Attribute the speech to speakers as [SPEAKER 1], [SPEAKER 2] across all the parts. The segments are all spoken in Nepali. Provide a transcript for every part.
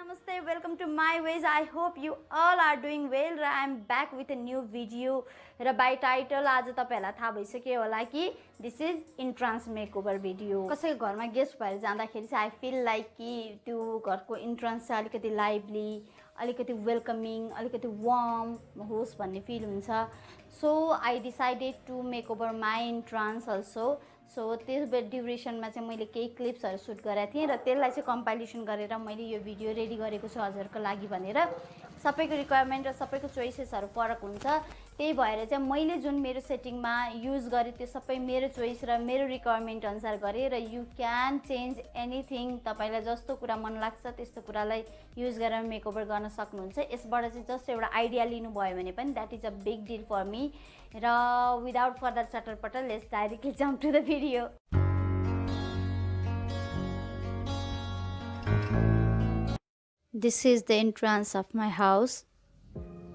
[SPEAKER 1] Namaste, welcome to Myways. I hope you all are doing well. I am back with a new video. र by title आज तपाईहरुलाई थाहा भइसक्यो होला कि this is entrance makeover video. कसैको घरमा गेस्ट भएर जाँदाखेरि चाहिँ I feel like कि त्यो घरको entrance चाहिँ अलिकति lively, अलिकति welcoming, अलिकति warm होस् भन्ने feel हुन्छ. So I decided to make over my entrance also. So त्यस ड्युरेसनमा चाहिँ मैले केही क्लिप्सहरु सुट गरेको थिएँ र त्यसलाई चाहिँ कम्पाइलेसन गरेर मैले यो भिडियो रेडी गरेको छु हजुरहरुको लागि भनेर. सबैको रिक्वायरमेन्ट र सबैको चोइसेसहरु फरक हुन्छ. त्यही भएर चाहिँ मैले जुन मेरो सेटिङमा युज गरे त्यो सबै मेरो चोइस र मेरो रिक्वायरमेन्ट अनुसार गरे र यु क्यान चेन्ज एनीथिङ. तपाईलाई जस्तो कुरा मन लाग्छ त्यस्तो कुरालाई युज गरेर मेकओभर गर्न सक्नुहुन्छ. यसबाट चाहिँ जस्ट एउटा आइडिया लिनु भयो भने पनि that is a big deal for me. र विदाउट फर्दर चटरपटर let's directly jump to the video. This is the entrance of my house.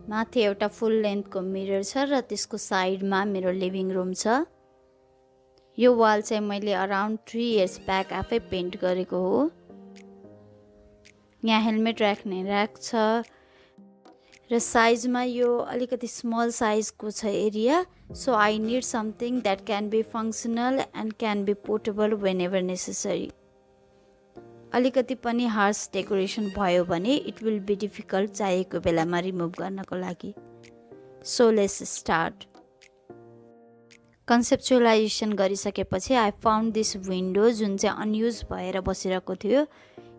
[SPEAKER 1] माथि एउटा फुल लेन्थको मिरर छ र त्यसको साइडमा मेरो लिभिङ रुम छ. यो वाल चाहिँ मैले अराउन्ड 3 इयर्स ब्याक आफै पेन्ट गरेको हो. यहाँ हेलमेट राख्ने र्याक छ र साइजमा यो अलिकति स्मल साइजको छ area. So I need something that can be functional and can be portable whenever necessary. अलिकति पनि हार्स डेकोरेसन भयो भने इट विल बी डिफिकल्ट चाहिएको बेलामा रिमुभ गर्नको लागि. So let's start. कन्सेप्चुअलाइजेसन गरिसकेपछि आई फाउन्ड दिस विन्डो जुन चाहिँ अनयुज भएर बसिरहेको थियो.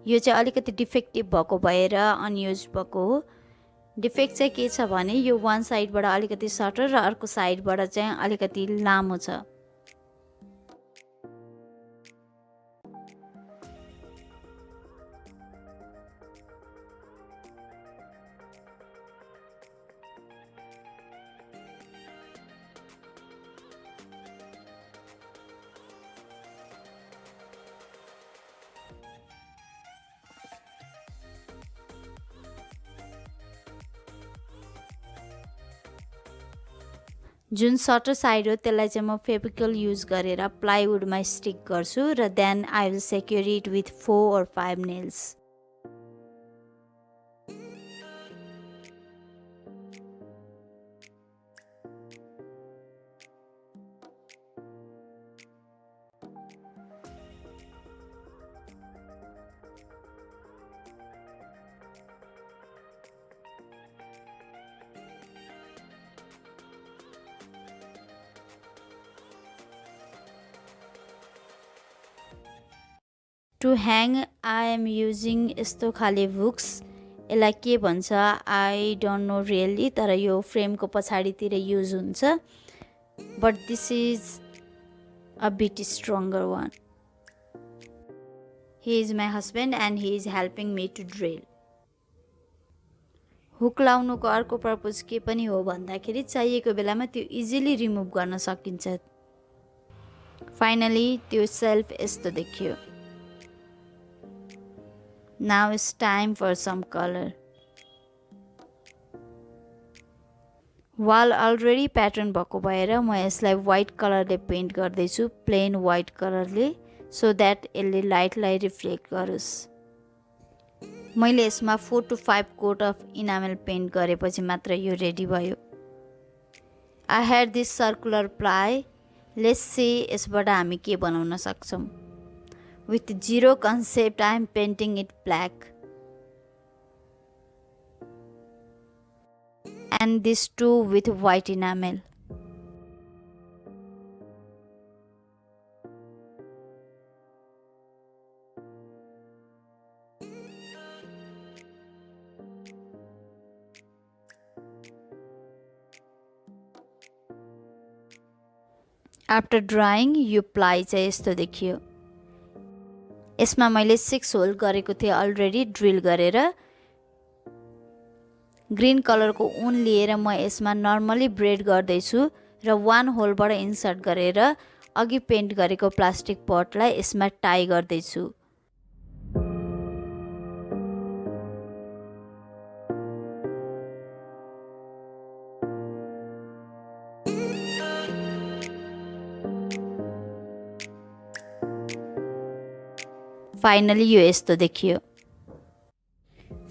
[SPEAKER 1] यो चाहिँ अलिकति डिफेक्टिभ भएको भएर अनयुज भएको हो. डिफेक्ट चाहिँ के छ भने यो वान साइडबाट अलिकति सर्टर र अर्को साइडबाट चाहिँ अलिकति लामो छ. जुन सर्टर साइड हो त्यसलाई चाहिँ म फेभिकल युज गरेर प्लाइवुडमा स्टिक गर्छु र then I will secure it with 4 or 5 nails. To hang I am using यस्तो खाले बुक्स. यसलाई के भन्छ आई डोन्ट नो रियली, तर यो फ्रेमको पछाडितिर युज हुन्छ. But this is a bit stronger one. He is my husband and he is helping me to drill. Hook लाउनुको अर्को पर्पज के पनि हो भन्दाखेरि चाहिएको बेलामा त्यो इजिली रिमुभ गर्न सकिन्छ. फाइनली त्यो सेल्फ यस्तो देखियो. Now it's time for some color. Wall already pattern भएको भएर म यसलाई व्हाइट कलरले पेन्ट गर्दै छु, प्लेन व्हाइट कलरले, सो दैट यसले लाइटलाई रिफ्लेक्ट गरोस्. मैले यसमा 4 to 5 coat of enamel paint गरेपछि मात्र यो रेडी भयो. I had this circular ply. Let's see यसबाट हामी के बनाउन सक्छौं. With zero concept, I am painting it black. And this too with white enamel. After drying, यो प्लाई चाहिँ यस्तो देखियो. यसमा मैले 6 होल गरेको थिएँ अलरेडी ड्रिल गरेर. ग्रीन कलरको ऊन लिएर म यसमा नर्मली ब्रेड गर्दै छु र 1 होलबाट इन्सर्ट गरेर अघि पेन्ट गरेको प्लास्टिक पटलाई यसमा टाई गर्दै छु. फाइनली यो यस्तो देखियो.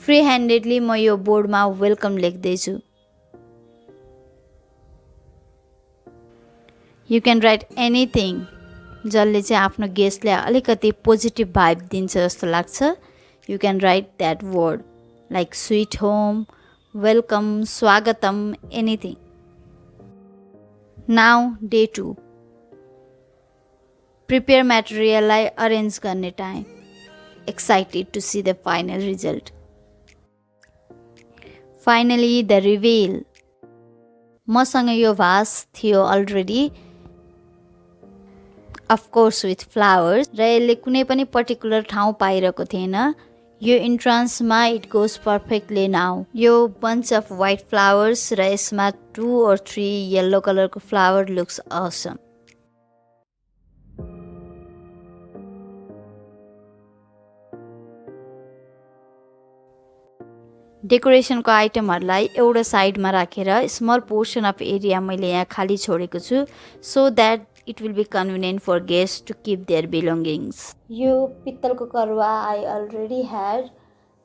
[SPEAKER 1] फ्री ह्यान्डेडली म यो बोर्डमा वेलकम लेख्दैछु। यु क्यान राइट एनिथिङ जसले चाहिँ आफ्नो गेस्टलाई अलिकति पोजिटिभ भाइब दिन्छ जस्तो लाग्छ। You can write that word like sweet home, welcome, स्वागतम, एनिथिङ। नाउ डे 2 प्रिपेयर मटेरियललाई अरेन्ज गर्ने time. Excited to see the final result. Finally the reveal. मसँग यो भास थियो अलरेडी, अफकोर्स विथ फ्लावर्स, र यसले कुनै पनि पर्टिकुलर ठाउँ पाइरहेको थिएन। यो इन्ट्रान्समा इट गोज पर्फेक्टली नाउ। यो बन्च अफ वाइट फ्लावर्स र यसमा 2 or 3 येल्लो कलरको फ्लावर लुक्स awesome। डेकोरेसनको आइटमहरूलाई एउटा साइडमा राखेर स्मल पोर्सन अफ एरिया मैले यहाँ खाली छोडेको छु so that it will be convenient for guest to keep their belongings. यो पित्तलको करुवा आई अलरेडी ह्याड,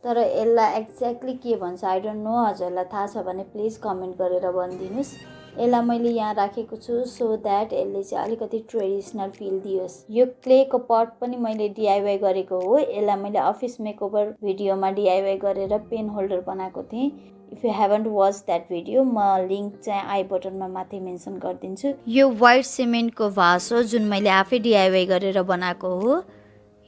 [SPEAKER 1] तर यसलाई एक्ज्याक्टली के भन्छ आई डोन्ट नो। हजुरलाई थाहा छ भने प्लिज कमेन्ट गरेर भनिदिनुहोस्। यसलाई मैले यहाँ राखेको छु सो द्याट यसले चाहिँ अलिकति ट्रेडिसनल फिल दियोस्। यो क्लेको पट पनि मैले डिआइवाई गरेको हो। यसलाई मैले अफिस मेकओभर भिडियोमा डिआइवाई गरेर पेन होल्डर बनाएको थिएँ। If you haven't watch that video म लिङ्क चाहिँ आई बटनमा माथि मेन्सन गरिदिन्छु। यो वाइट सिमेन्टको भास हो जुन मैले आफै डिआइवाई गरेर बनाएको हो।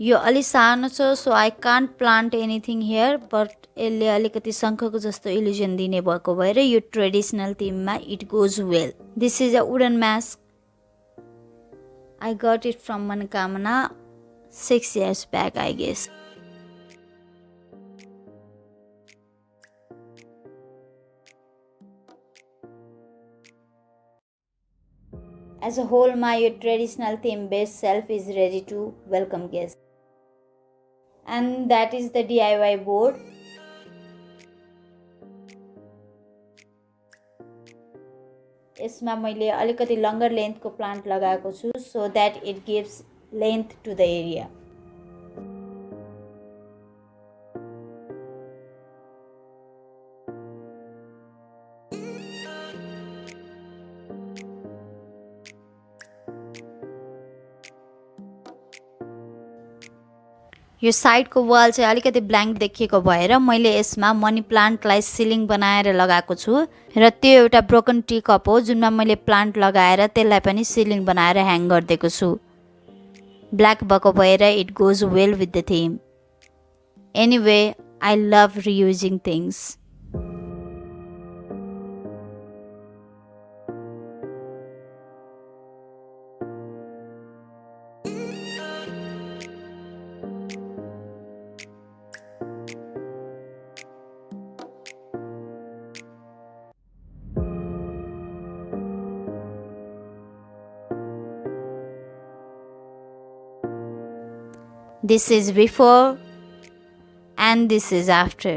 [SPEAKER 1] यो अलि सानो छ so I can't plant anything here, but यसले अलिकति शङ्खको जस्तो इल्युजन दिने भएको भएर यो ट्रेडिसनल थिममा it goes well. This is a wooden mask. I got it from Manokamana 6 years back I guess। As a whole, my traditional theme based self is ready to welcome guests. And that is the DIY board. यसमा मैले अलिकति लङ्गर लेन्थको प्लान्ट लगाएको छु so that it gives length to the area. यो साइडको वाल चाहिँ अलिकति ब्ल्याङ्क देखिएको भएर मैले यसमा मनी प्लान्टलाई सिलिङ बनाएर लगाएको छु र त्यो एउटा ब्रोकन टी कप हो जुनमा मैले प्लान्ट लगाएर त्यसलाई पनि सिलिङ बनाएर ह्याङ गरिदिएको छु। ब्ल्याक भएको भएर it goes well with the theme. Anyway I love reusing things. This is before and this is after.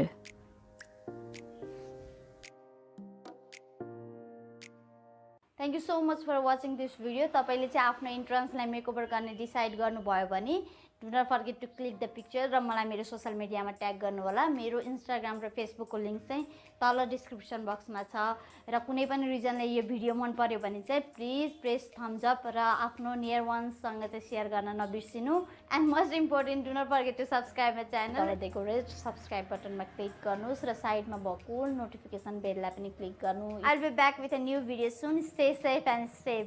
[SPEAKER 1] Thank you so much for watching this video. तपाईले चाहिँ आफ्नो इन्ट्रान्सलाई मेकओभर गर्ने डिसाइड गर्नुभयो भने do not forget to click the picture र मलाई मेरो सोशल मिडियामा ट्याग गर्नु होला। मेरो इन्स्टाग्राम र फेसबुकको लिंक चाहिँ तल डिस्क्रिप्सन बक्समा छ र कुनै पनि रिजनले यो भिडियो मन पर्यो भने चाहिँ प्लिज प्रेस थम्स अप र आफ्नो नियर वन्ससँग चाहिँ शेयर गर्न नबिर्सिनु। And most important do not forget to subscribe my channel. र दिएको रेड सब्स्क्राइब बटनमा क्लिक गर्नुहोस् र साइडमा भएको नोटिफिकेसन बेललाई पनि क्लिक गर्नु। I will be back with a new video soon. Stay safe and stay